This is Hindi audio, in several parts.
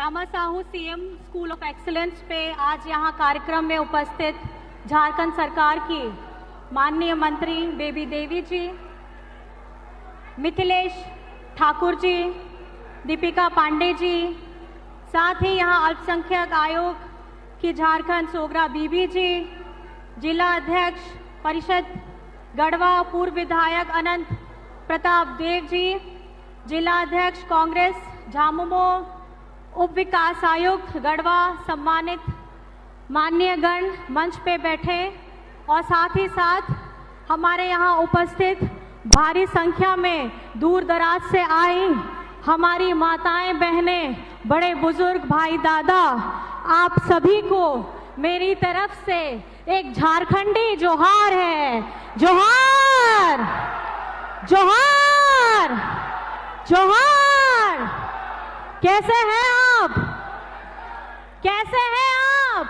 Rama Sahu CM school of excellence पे आज यहाँ कार्यक्रम में उपस्थित झारखंड सरकार की माननीय मंत्री बेबी देवी जी, मिथिलेश ठाकुर जी, दीपिका पांडे जी, साथ ही यहाँ अल्पसंख्यक आयोग की झारखंड सोगरा बीबी जी, जिला अध्यक्ष परिषद गढ़वा पूर्व विधायक अनंत प्रताप देव जी, जिला अध्यक्ष कांग्रेस झामुमो, उप विकास आयुक्त गढ़वा, सम्मानित माननीय गण मंच पे बैठे और साथ ही साथ हमारे यहाँ उपस्थित भारी संख्या में दूर दराज से आई हमारी माताएं बहनें, बड़े बुजुर्ग भाई दादा, आप सभी को मेरी तरफ से एक झारखंडी जोहार है। जोहार जोहार जोहार। कैसे हैं आप? कैसे हैं आप?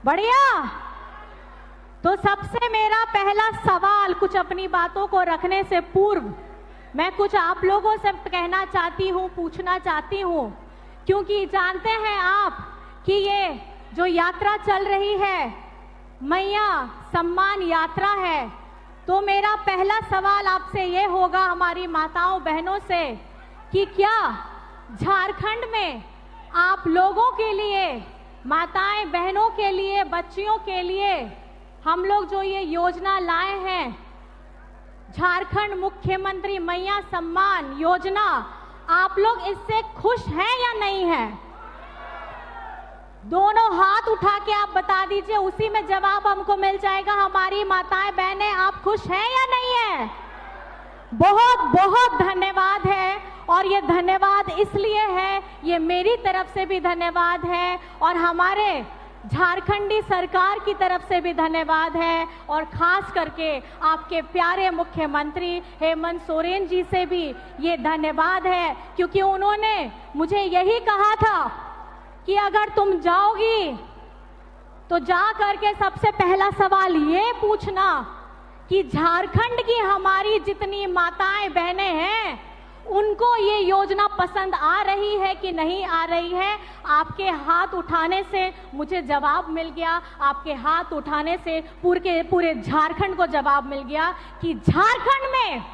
बढ़िया। तो सबसे मेरा पहला सवाल, कुछ अपनी बातों को रखने से पूर्व मैं कुछ आप लोगों से कहना चाहती हूँ, पूछना चाहती हूँ, क्योंकि जानते हैं आप कि ये जो यात्रा चल रही है मैया सम्मान यात्रा है। तो मेरा पहला सवाल आपसे ये होगा, हमारी माताओं बहनों से, कि क्या झारखंड में आप लोगों के लिए, माताएं बहनों के लिए, बच्चियों के लिए हम लोग जो ये योजना लाए हैं, झारखंड मुख्यमंत्री मैया सम्मान योजना, आप लोग इससे खुश हैं या नहीं हैं? दोनों हाथ उठा के आप बता दीजिए, उसी में जवाब हमको मिल जाएगा। हमारी माताएं बहनें, आप खुश हैं या नहीं है? बहुत बहुत धन्यवाद है। और ये धन्यवाद इसलिए है, ये मेरी तरफ से भी धन्यवाद है और हमारे झारखंडी सरकार की तरफ से भी धन्यवाद है, और खास करके आपके प्यारे मुख्यमंत्री हेमंत सोरेन जी से भी ये धन्यवाद है, क्योंकि उन्होंने मुझे यही कहा था कि अगर तुम जाओगी तो जा करके सबसे पहला सवाल ये पूछना कि झारखंड की हमारी जितनी माताएं बहनें हैं उनको ये योजना पसंद आ रही है कि नहीं आ रही है। आपके हाथ उठाने से मुझे जवाब मिल गया, आपके हाथ उठाने से पूरे झारखंड को जवाब मिल गया कि झारखंड में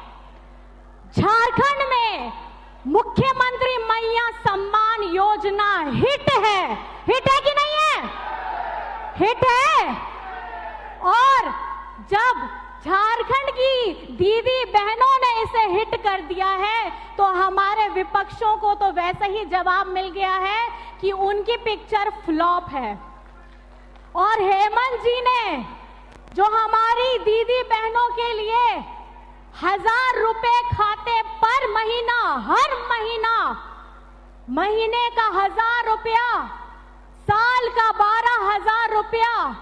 मुख्यमंत्री मैया सम्मान योजना हिट है। हिट है कि नहीं है? हिट है। और जब झारखंड की दीदी बहनों ने इसे हिट कर दिया है तो हमारे विपक्षों को तो वैसे ही जवाब मिल गया है कि उनकी पिक्चर फ्लॉप है। और हेमंत जी ने जो हमारी दीदी बहनों के लिए 1000 रुपए खाते पर महीना, हर महीना, महीने का 1000 रुपया, साल का 12,000 रुपया,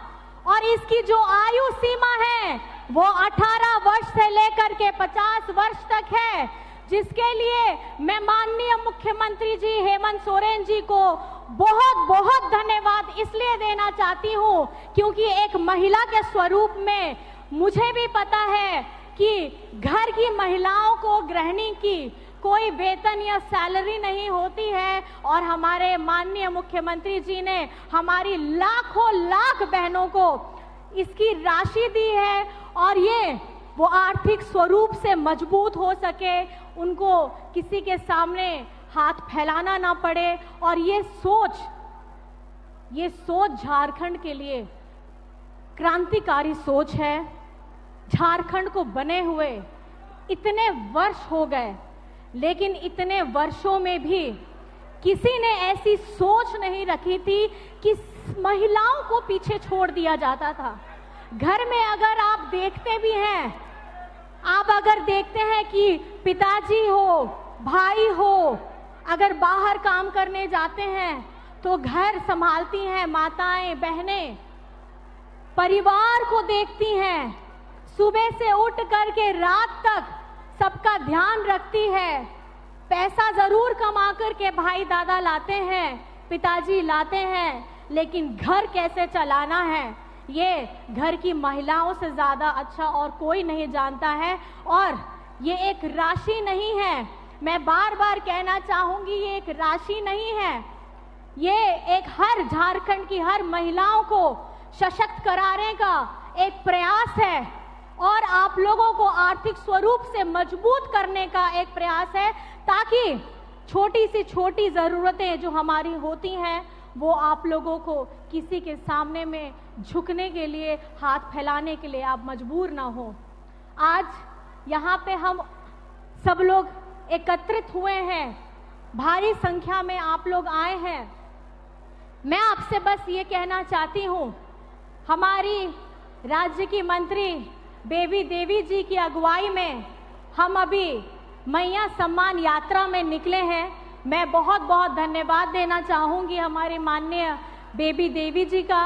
और इसकी जो आयु सीमा है वो 18 वर्ष से लेकर के 50 वर्ष तक है, जिसके लिए मैं माननीय मुख्यमंत्री जी हेमंत सोरेन जी को बहुत बहुत धन्यवाद इसलिए देना चाहती हूँ, क्योंकि एक महिला के स्वरूप में मुझे भी पता है कि घर की महिलाओं को, गृहिणी की कोई वेतन या सैलरी नहीं होती है, और हमारे माननीय मुख्यमंत्री जी ने हमारी लाखों लाख बहनों को इसकी राशि दी है, और ये वो आर्थिक स्वरूप से मजबूत हो सके, उनको किसी के सामने हाथ फैलाना ना पड़े। और ये सोच झारखंड के लिए क्रांतिकारी सोच है। झारखंड को बने हुए इतने वर्ष हो गए, लेकिन इतने वर्षों में भी किसी ने ऐसी सोच नहीं रखी थी कि महिलाओं को पीछे छोड़ दिया जाता था। घर में अगर आप देखते भी हैं, आप अगर देखते हैं कि पिताजी हो, भाई हो, अगर बाहर काम करने जाते हैं तो घर संभालती हैं माताएं बहनें, परिवार को देखती हैं, सुबह से उठ करके रात तक सबका ध्यान रखती है। पैसा जरूर कमा करके भाई दादा लाते हैं, पिताजी लाते हैं, लेकिन घर कैसे चलाना है ये घर की महिलाओं से ज्यादा अच्छा और कोई नहीं जानता है। और ये एक राशि नहीं है, मैं बार बार कहना चाहूंगी, ये एक राशि नहीं है, ये एक हर झारखंड की हर महिलाओं को सशक्त कराने का एक प्रयास है और आप लोगों को आर्थिक स्वरूप से मजबूत करने का एक प्रयास है, ताकि छोटी से छोटी जरूरतें जो हमारी होती हैं वो आप लोगों को किसी के सामने में झुकने के लिए, हाथ फैलाने के लिए आप मजबूर ना हो। आज यहाँ पे हम सब लोग एकत्रित हुए हैं, भारी संख्या में आप लोग आए हैं। मैं आपसे बस ये कहना चाहती हूँ, हमारी राज्य की मंत्री बेबी देवी जी की अगुवाई में हम अभी मैया सम्मान यात्रा में निकले हैं। मैं बहुत बहुत धन्यवाद देना चाहूँगी हमारे माननीय बेबी देवी जी का,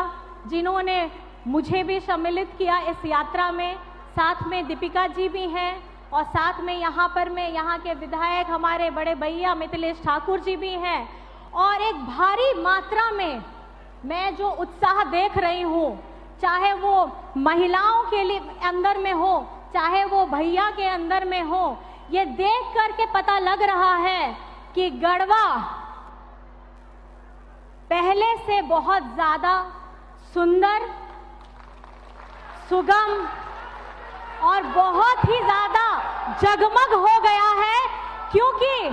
जिन्होंने मुझे भी सम्मिलित किया इस यात्रा में। साथ में दीपिका जी भी हैं और साथ में यहाँ पर में यहाँ के विधायक हमारे बड़े भैया मिथिलेश ठाकुर जी भी हैं। और एक भारी मात्रा में मैं जो उत्साह देख रही हूँ, चाहे वो महिलाओं के लिए अंदर में हो, चाहे वो भैया के अंदर में हो, ये देख करके पता लग रहा है कि गढ़वा पहले से बहुत ज्यादा सुंदर, सुगम और बहुत ही ज्यादा जगमग हो गया है। क्योंकि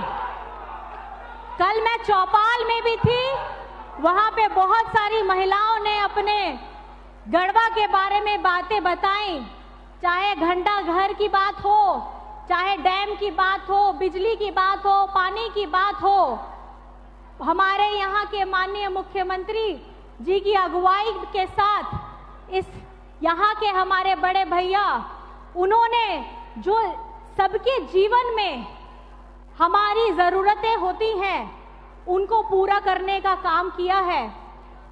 कल मैं चौपाल में भी थी, वहां पे बहुत सारी महिलाओं ने अपने गढ़वा के बारे में बातें बताई, चाहे घंटा घर की बात हो, चाहे डैम की बात हो, बिजली की बात हो, पानी की बात हो। हमारे यहाँ के माननीय मुख्यमंत्री जी की अगुवाई के साथ इस यहाँ के हमारे बड़े भैया, उन्होंने जो सबके जीवन में हमारी ज़रूरतें होती हैं उनको पूरा करने का काम किया है।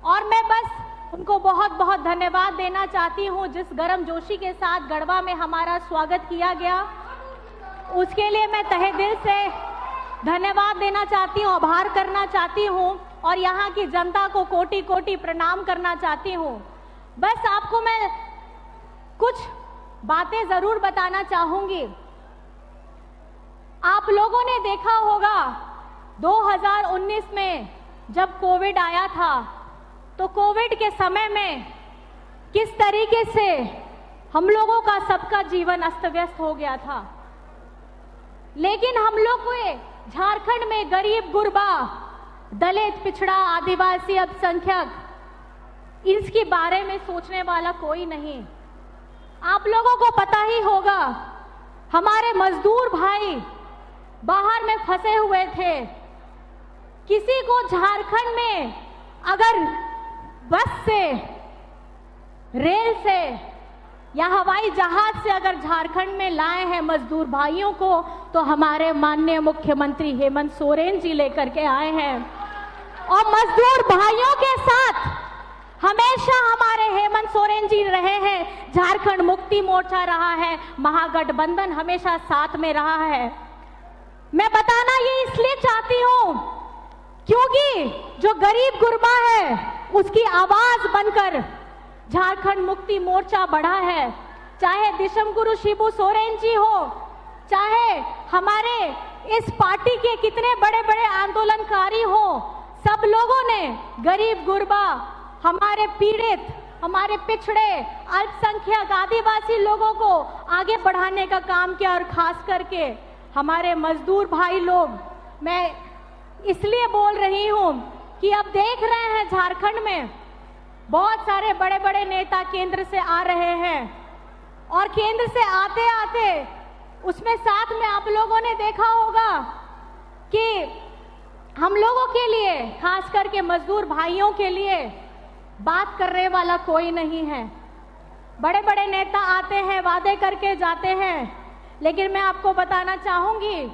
और मैं बस उनको बहुत बहुत धन्यवाद देना चाहती हूँ, जिस गर्म जोशी के साथ गढ़वा में हमारा स्वागत किया गया, उसके लिए मैं तहे दिल से धन्यवाद देना चाहती हूँ, आभार करना चाहती हूँ और यहाँ की जनता को कोटि कोटि प्रणाम करना चाहती हूँ। बस आपको मैं कुछ बातें जरूर बताना चाहूंगी। आप लोगों ने देखा होगा 2019 में जब कोविड आया था, तो कोविड के समय में किस तरीके से हम लोगों का सबका जीवन अस्त व्यस्त हो गया था। लेकिन हम लोग को झारखंड में गरीब गुरबा, दलित, पिछड़ा, आदिवासी, अल्पसंख्यक, इसके बारे में सोचने वाला कोई नहीं। आप लोगों को पता ही होगा, हमारे मजदूर भाई बाहर में फंसे हुए थे। किसी को झारखंड में अगर बस से, रेल से या हवाई जहाज से अगर झारखंड में लाए हैं मजदूर भाइयों को, तो हमारे माननीय मुख्यमंत्री हेमंत सोरेन जी लेकर के आए हैं। और मजदूर भाइयों के साथ हमेशा हमारे हेमंत सोरेन जी रहे हैं। झारखंड मुक्ति मोर्चा रहा है, महागठबंधन हमेशा साथ में रहा है। मैं बताना ये इसलिए चाहती हूँ क्योंकि जो गरीब गुरबा है उसकी आवाज बनकर झारखंड मुक्ति मोर्चा बढ़ा है। चाहे दिशम गुरु शिबू सोरेन जी हो, चाहे हमारे इस पार्टी के कितने बड़े बड़े आंदोलनकारी हो, सब लोगों ने गरीब गुरबा, हमारे पीड़ित, हमारे पिछड़े, अल्पसंख्यक, आदिवासी लोगों को आगे बढ़ाने का काम किया। और खास करके हमारे मजदूर भाई लोग, मैं इसलिए बोल रही हूं कि अब देख रहे हैं झारखंड में बहुत सारे बड़े बड़े नेता केंद्र से आ रहे हैं और केंद्र से आते आते उसमें साथ में आप लोगों ने देखा होगा कि हम लोगों के लिए, खास करके मजदूर भाइयों के लिए बात करने वाला कोई नहीं है। बड़े बड़े नेता आते हैं, वादे करके जाते हैं, लेकिन मैं आपको बताना चाहूंगी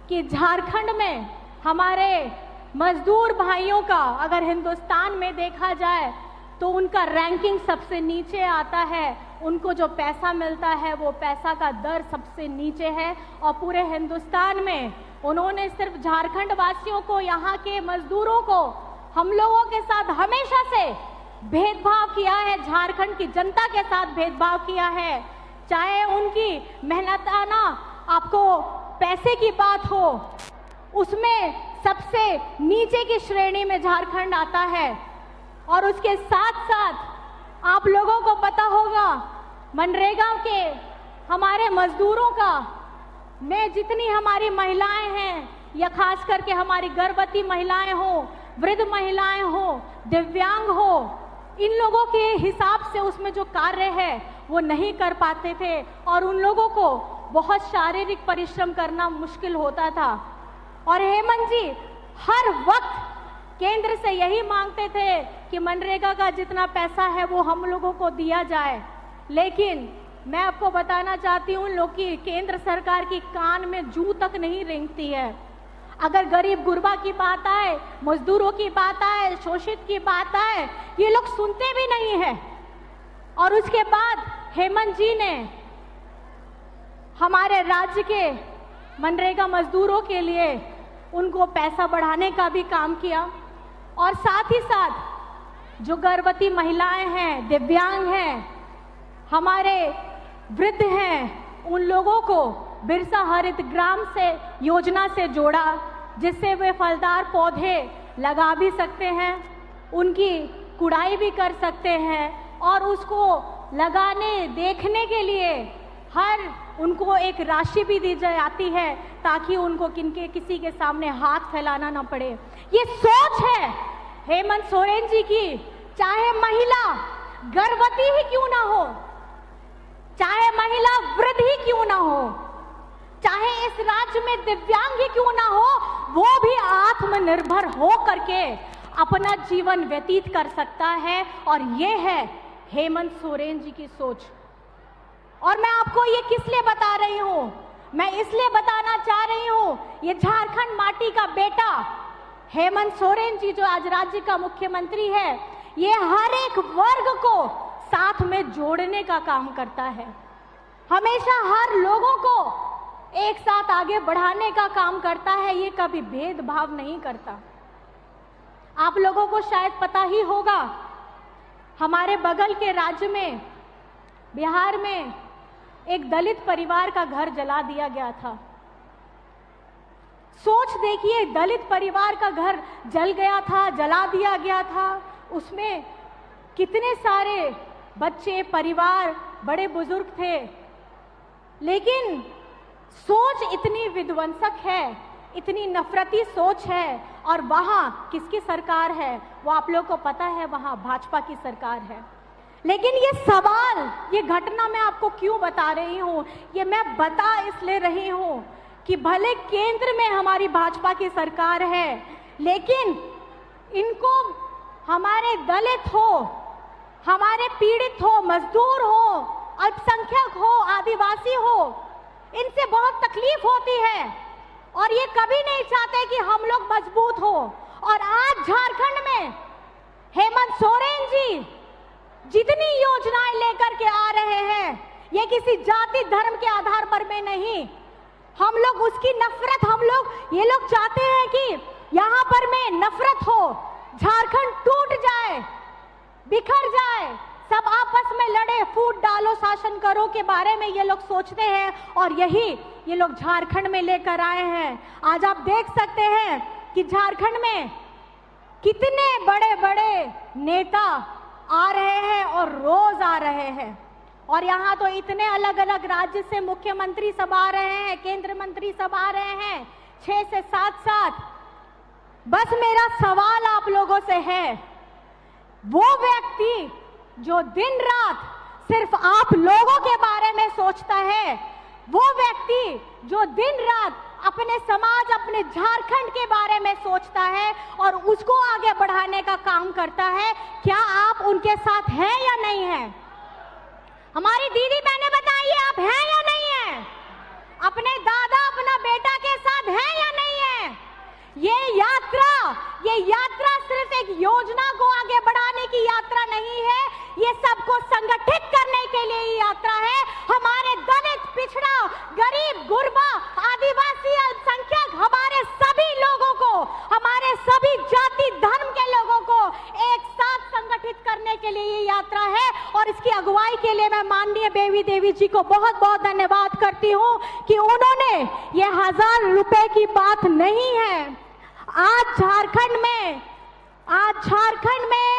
कि झारखंड में हमारे मजदूर भाइयों का अगर हिंदुस्तान में देखा जाए तो उनका रैंकिंग सबसे नीचे आता है। उनको जो पैसा मिलता है वो पैसा का दर सबसे नीचे है। और पूरे हिंदुस्तान में उन्होंने सिर्फ झारखंड वासियों को, यहाँ के मजदूरों को, हम लोगों के साथ हमेशा से भेदभाव किया है। झारखंड की जनता के साथ भेदभाव किया है। चाहे उनकी मेहनताना आपको पैसे की बात हो, उसमें सबसे नीचे की श्रेणी में झारखंड आता है। और उसके साथ साथ आप लोगों को पता होगा मनरेगा के हमारे मजदूरों का में जितनी हमारी महिलाएं हैं या खास करके हमारी गर्भवती महिलाएं हो, वृद्ध महिलाएं हो, दिव्यांग हो, इन लोगों के हिसाब से उसमें जो कार्य है वो नहीं कर पाते थे और उन लोगों को बहुत शारीरिक परिश्रम करना मुश्किल होता था। और हेमंत जी हर वक्त केंद्र से यही मांगते थे कि मनरेगा का जितना पैसा है वो हम लोगों को दिया जाए, लेकिन मैं आपको बताना चाहती हूँ लोग की केंद्र सरकार की कान में जू तक नहीं रेंगती है। अगर गरीब गुरबा की बात आए, मजदूरों की बात आए, शोषित की बात आए, ये लोग सुनते भी नहीं है। और उसके बाद हेमंत जी ने हमारे राज्य के मनरेगा मजदूरों के लिए उनको पैसा बढ़ाने का भी काम किया और साथ ही साथ जो गर्भवती महिलाएं हैं, दिव्यांग हैं, हमारे वृद्ध हैं, उन लोगों को बिरसा हरित ग्राम से योजना से जोड़ा, जिससे वे फलदार पौधे लगा भी सकते हैं, उनकी कुड़ाई भी कर सकते हैं और उसको लगाने देखने के लिए हर उनको एक राशि भी दी जाती है ताकि उनको किसी के सामने हाथ फैलाना ना पड़े। ये सोच है हेमंत सोरेन जी की, चाहे महिला गर्भवती ही क्यों ना हो, चाहे महिला वृद्ध ही क्यों ना हो, चाहे इस राज्य में दिव्यांग ही क्यों ना हो, वो भी आत्मनिर्भर हो करके अपना जीवन व्यतीत कर सकता है। और ये है हेमंत सोरेन जी की सोच। और मैं आपको ये किस लिए बता रही हूं? मैं इसलिए बताना चाह रही हूं, ये झारखंड माटी का बेटा हेमंत सोरेन जी जो आज राज्य का मुख्यमंत्री है, ये हर एक वर्ग को साथ में जोड़ने का काम करता है, हमेशा हर लोगों को एक साथ आगे बढ़ाने का काम करता है, ये कभी भेदभाव नहीं करता। आप लोगों को शायद पता ही होगा, हमारे बगल के राज्य में बिहार में एक दलित परिवार का घर जला दिया गया था। सोच देखिए, दलित परिवार का घर जल गया था, जला दिया गया था, उसमें कितने सारे बच्चे, परिवार, बड़े बुजुर्ग थे, लेकिन सोच इतनी विध्वंसक है, इतनी नफरती सोच है। और वहां किसकी सरकार है वो आप लोगों को पता है, वहां भाजपा की सरकार है। लेकिन ये सवाल, ये घटना मैं आपको क्यों बता रही हूं? ये मैं बता इसलिए रही हूं कि भले केंद्र में हमारी भाजपा की सरकार है, लेकिन इनको हमारे दलित हो, हमारे पीड़ित हो, मजदूर हो, अल्पसंख्यक हो, आदिवासी हो, इनसे बहुत तकलीफ होती है और ये कभी नहीं चाहते कि हम लोग मजबूत हो। और आज झारखंड में हेमंत सोरेन जी जितनी योजनाएं लेकर के आ रहे हैं, ये किसी जाति धर्म के आधार पर में नहीं, हम लोग उसकी नफरत, ये लोग चाहते हैं कि यहाँ पर में नफरत हो, झारखंड टूट जाए, बिखर जाए, सब आपस में लड़े, फूट डालो, शासन करो के बारे में ये लोग सोचते हैं और यही ये लोग झारखंड में लेकर आए हैं। आज आप देख सकते हैं कि झारखंड में कितने बड़े बड़े नेता आ रहे हैं और रोज आ रहे हैं। और यहाँ तो इतने अलग अलग राज्य से मुख्यमंत्री सब आ रहे हैं, केंद्र मंत्री सब आ रहे हैं, 6 से 7। बस मेरा सवाल आप लोगों से है, वो व्यक्ति जो दिन रात सिर्फ आप लोगों के बारे में सोचता है, वो व्यक्ति जो दिन रात अपने समाज, अपने झारखंड के बारे में सोचता है और उसको आगे बढ़ाने का काम करता है, क्या आप उनके साथ हैं या नहीं हैं? हमारी दीदी बहनें बताइए, आप हैं या नहीं हैं? अपने दादा, अपना बेटा के साथ हैं या नहीं है? ये यात्रा सिर्फ एक योजना को आगे बढ़ाने की यात्रा नहीं है, ये सबको संगठित करने के लिए ये यात्रा है। हमारे दलित, पिछड़ा, गरीब, गुरबा, आदिवासी, अल्पसंख्यक, हमारे सभी लोगों को, हमारे सभी जाति धर्म के लोगों को एक साथ संगठित करने के लिए ये यात्रा है। और इसकी अगुवाई के लिए मैं माननीय बेबी देवी जी को बहुत बहुत धन्यवाद करती हूँ कि उन्होंने ये 1000 रुपए की बात नहीं है, आज झारखंड में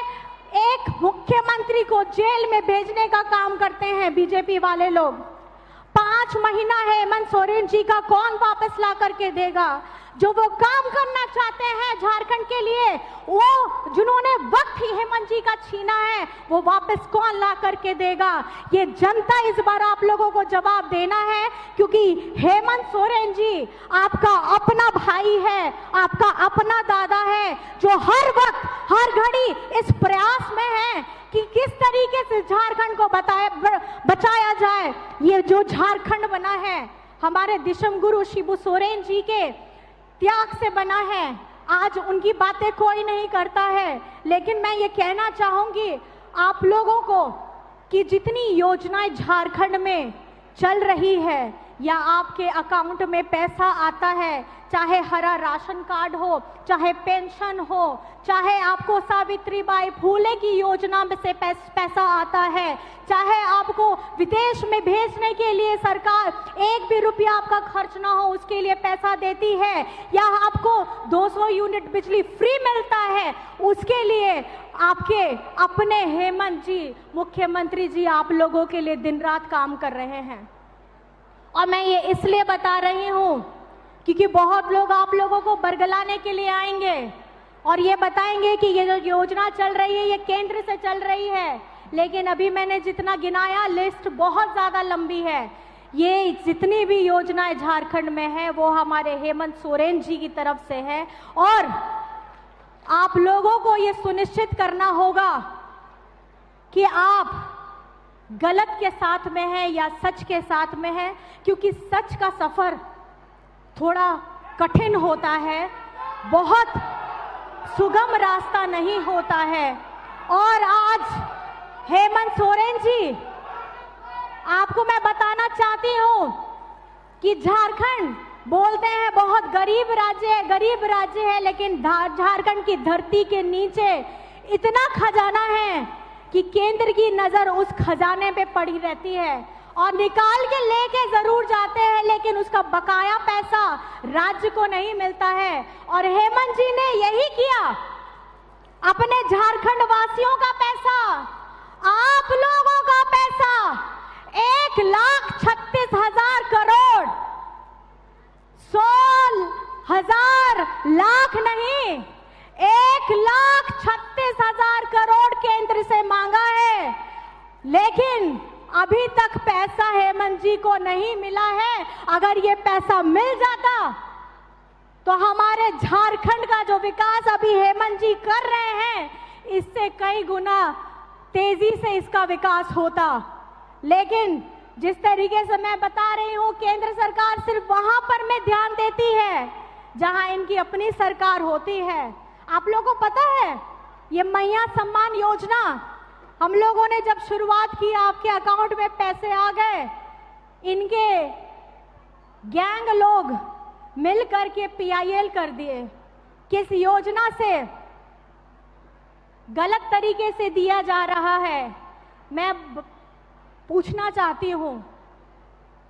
एक मुख्यमंत्री को जेल में भेजने का काम करते हैं बीजेपी वाले लोग। 5 महीना हेमंत सोरेन जी का कौन वापस ला करके देगा? जो वो काम करना चाहते हैं झारखंड के लिए, वो जिन्होंने वक्त ही हेमंत जी का छीना है, वो वापस कौन ला करके देगा? ये जनता इस बार आप लोगों को जवाब देना है, क्योंकि हेमंत सोरेन जी आपका अपना भाई है, आपका अपना दादा है, जो हर वक्त हर घड़ी इस प्रयास में है कि किस तरीके से झारखंड को बचाया जाए। ये जो झारखंड बना है हमारे दिशम गुरु शिबू सोरेन जी के त्याग से बना है। आज उनकी बातें कोई नहीं करता है, लेकिन मैं ये कहना चाहूंगी आप लोगों को कि जितनी योजनाएं झारखंड में चल रही है या आपके अकाउंट में पैसा आता है, चाहे हरा राशन कार्ड हो, चाहे पेंशन हो, चाहे आपको सावित्रीबाई फूले की योजना में से पैसा आता है, चाहे आपको विदेश में भेजने के लिए सरकार 1 भी रुपया आपका खर्च ना हो उसके लिए पैसा देती है, या आपको 200 यूनिट बिजली फ्री मिलता है, उसके लिए आपके अपने हेमंत जी मुख्यमंत्री जी आप लोगों के लिए दिन रात काम कर रहे हैं। और मैं ये इसलिए बता रही हूँ क्योंकि बहुत लोग आप लोगों को बरगलाने के लिए आएंगे और ये बताएंगे कि ये जो योजना चल रही है ये केंद्र से चल रही है, लेकिन अभी मैंने जितना गिनाया लिस्ट बहुत ज़्यादा लंबी है। ये जितनी भी योजनाएं झारखंड में है वो हमारे हेमंत सोरेन जी की तरफ से है, और आप लोगों को ये सुनिश्चित करना होगा कि आप गलत के साथ में है या सच के साथ में है, क्योंकि सच का सफर थोड़ा कठिन होता है, बहुत सुगम रास्ता नहीं होता है। और आज हेमंत सोरेन जी आपको मैं बताना चाहती हूँ कि झारखंड बोलते हैं बहुत गरीब राज्य है, लेकिन झारखंड की धरती के नीचे इतना खजाना है कि केंद्र की नजर उस खजाने पे पड़ी रहती है और निकाल के लेके जरूर जाते हैं, लेकिन उसका बकाया पैसा राज्य को नहीं मिलता है। और हेमंत जी ने यही किया, अपने झारखंड वासियों का पैसा, आप लोगों का पैसा 1,36,000 करोड़, 100,000 लाख नहीं, 1,36,000 करोड़ केंद्र से मांगा है, लेकिन अभी तक पैसा हेमंत जी को नहीं मिला है। अगर ये पैसा मिल जाता तो हमारे झारखंड का जो विकास अभी हेमंत जी कर रहे हैं इससे कई गुना तेजी से इसका विकास होता। लेकिन जिस तरीके से मैं बता रही हूँ, केंद्र सरकार सिर्फ वहां पर में ध्यान देती है जहां इनकी अपनी सरकार होती है। आप लोगों को पता है ये मैया सम्मान योजना हम लोगों ने जब शुरुआत की, आपके अकाउंट में पैसे आ गए, इनके गैंग लोग मिल करके PIL कर दिए। किस योजना से गलत तरीके से दिया जा रहा है, मैं पूछना चाहती हूं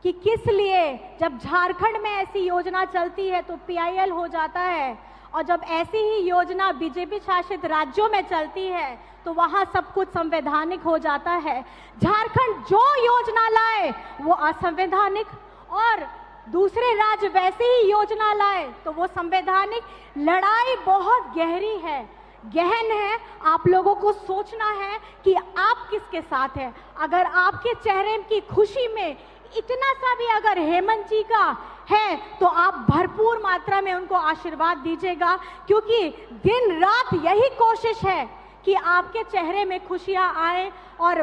कि किस लिए जब झारखंड में ऐसी योजना चलती है तो PIL हो जाता है, और जब ऐसी ही योजना बीजेपी शासित राज्यों में चलती है तो वहां सब कुछ संवैधानिक हो जाता है। झारखंड जो योजना लाए वो असंवैधानिक, और दूसरे राज्य वैसे ही योजना लाए तो वो संवैधानिक। लड़ाई बहुत गहरी है, गहन है। आप लोगों को सोचना है कि आप किसके साथ हैं। अगर आपके चेहरे की खुशी में इतना सा भी अगर हेमंत जी का है तो आप भरपूर मात्रा में उनको आशीर्वाद दीजिएगा, क्योंकि दिन रात यही कोशिश है कि आपके चेहरे में खुशियां आए। और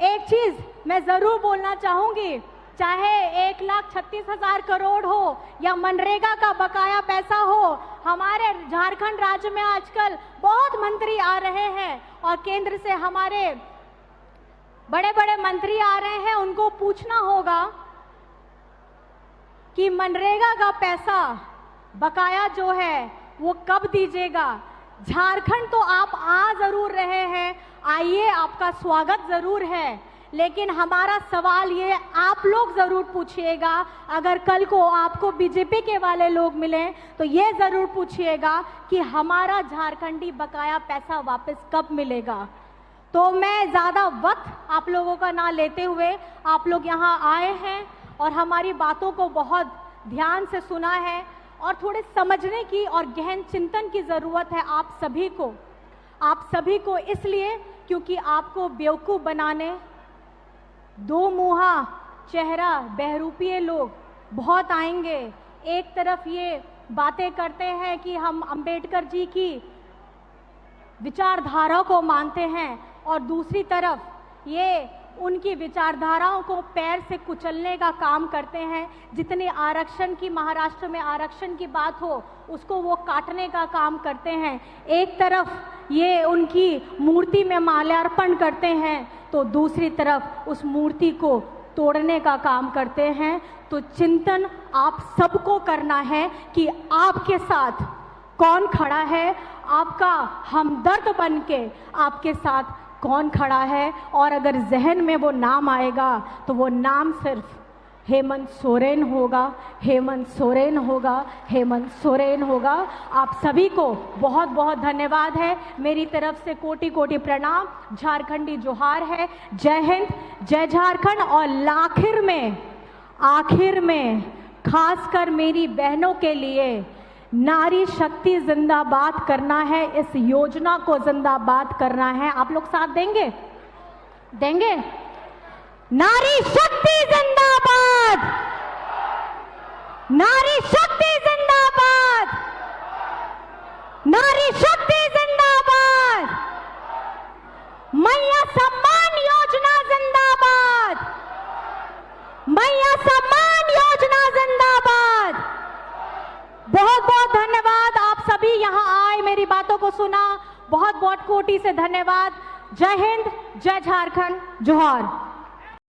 एक चीज मैं जरूर बोलना चाहूंगी, चाहे 1,36,000 करोड़ हो या मनरेगा का बकाया पैसा हो, हमारे झारखंड राज्य में आजकल बहुत मंत्री आ रहे हैं और केंद्र से हमारे बड़े बड़े मंत्री आ रहे हैं। उनको पूछना होगा कि मनरेगा का पैसा बकाया जो है वो कब दीजिएगा। झारखंड तो आप आ जरूर रहे हैं, आइए, आपका स्वागत जरूर है, लेकिन हमारा सवाल ये आप लोग जरूर पूछिएगा, अगर कल को आपको बीजेपी के वाले लोग मिलें तो ये जरूर पूछिएगा कि हमारा झारखंडी बकाया पैसा वापस कब मिलेगा। तो मैं ज़्यादा वक्त आप लोगों का ना लेते हुए, आप लोग यहाँ आए हैं और हमारी बातों को बहुत ध्यान से सुना है और थोड़े समझने की और गहन चिंतन की ज़रूरत है आप सभी को इसलिए क्योंकि आपको बेवकूफ़ बनाने दो मुहा चेहरा बहरूपीय लोग बहुत आएंगे। एक तरफ ये बातें करते हैं कि हम अंबेडकर जी की विचारधारा को मानते हैं और दूसरी तरफ ये उनकी विचारधाराओं को पैर से कुचलने का काम करते हैं। जितने आरक्षण की महाराष्ट्र में आरक्षण की बात हो उसको वो काटने का काम करते हैं। एक तरफ ये उनकी मूर्ति में माल्यार्पण करते हैं तो दूसरी तरफ उस मूर्ति को तोड़ने का काम करते हैं। तो चिंतन आप सबको करना है कि आपके साथ कौन खड़ा है, आपका हमदर्द बन के आपके साथ कौन खड़ा है। और अगर जहन में वो नाम आएगा तो वो नाम सिर्फ हेमंत सोरेन होगा, हेमंत सोरेन होगा, हेमंत सोरेन होगा। आप सभी को बहुत बहुत धन्यवाद है। मेरी तरफ से कोटि कोटि प्रणाम, झारखंडी जोहार है। जय हिंद, जय झारखंड। और आखिर में खासकर मेरी बहनों के लिए नारी शक्ति जिंदाबाद करना है, इस योजना को जिंदाबाद करना है। आप लोग साथ देंगे? नारी शक्ति जिंदाबाद, नारी शक्ति जिंदाबाद, नारी शक्ति जिंदाबाद, मैया सम्मान योजना जिंदाबाद, मैया सम्मान योजना जिंदाबाद। बहुत बहुत धन्यवाद, आप सभी यहाँ आए, मेरी बातों को सुना, बहुत बहुत कोटि से धन्यवाद। जय हिंद, जय झारखंड, जोहार।